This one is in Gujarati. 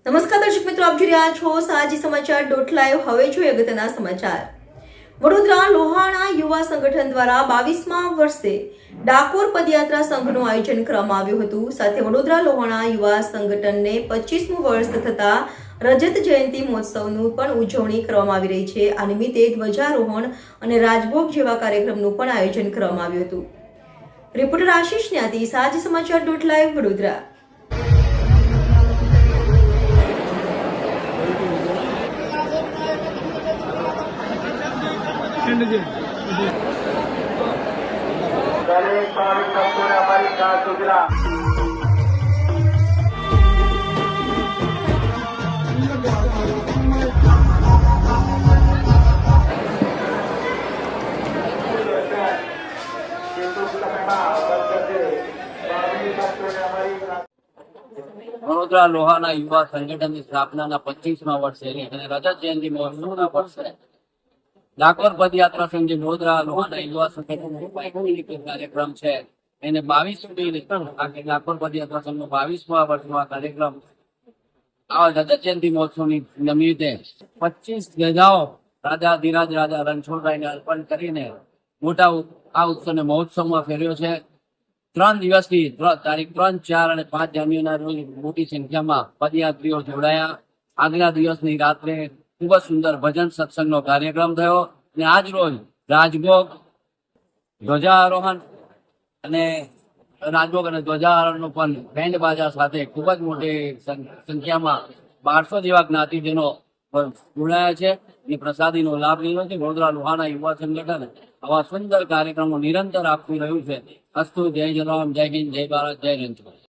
નમસ્કાર દર્શક મિત્રો, આપ જોઈ રહ્યા છો સાજી સમાચાર .live. હવે જોઈએ અગત્યના સમાચાર. વડોદરા લોહાણા યુવા સંગઠન દ્વારા 22મા વર્ષે ડાકોર પદયાત્રા સંઘનું આયોજન કરવામાં આવ્યું હતું. સાથે વડોદરા લોહાણા યુવા સંગઠનને 25મું વર્ષ થતા રજત જયંતિ મહોત્સવનું પણ ઉજવણી કરવામાં આવી રહી છે. આ નિમિત્તે ધ્વજારોહણ અને રાજભોગ જેવા કાર્યક્રમનું પણ આયોજન કરવામાં આવ્યું હતું. રિપોર્ટર આશીષ ન્યાતી, સાજી સમાચાર .live, વડોદરા. વડોદરા લોહાના યુવા સંગઠનની સ્થાપનાના 25મા વર્ષે અને રજત જયંતિ મહોત્સવના વર્ષે ડાકોર પદયાત્રા સંઘ વડોદરા લોહાના યુવા સંગઠનનો કાર્યક્રમ છે. એને 22 સુધી ડાકોર પદયાત્રા સંઘનો 22મા વર્ષનો આ કાર્યક્રમ આ રજત જયંતિ મહોત્સવની નિમિત્તે 25 ગજાઓ રાજા ધીરાજ રાજા રણછોડરાયને અર્પણ કરીને મોટા આ ઉત્સવને મહોત્સવમાં ફેર્યો છે. 3 દિવસથી તારીખ 3, 4 અને 5 જાન્યુઆરીના રોજ મોટી સંખ્યામાં પદયાત્રીઓ જોડાયા. આગલા દિવસની રાત્રે ખૂબ જ સુંદર ભજન સત્સંગનો કાર્યક્રમ થયો અને આજ રોજ રાજભોગ, ધ્વજારોહણ અને ધ્વજારોહણનો પણ બેન્ડ બાજા સાથે ખૂબ જ મોટી સંખ્યામાં 1200 જેવા જ્ઞાતિજનો જોડાયા છે. એ પ્રસાદીનો લાભ લીધો છે. વડોદરા લોહાના યુવા સંગઠન આવા સુંદર કાર્યક્રમો નિરંતર આપતું રહ્યું છે. અસ્તુ. જય જલારામ, જય હિન્દ, જય ભારત, જય રણછોડ.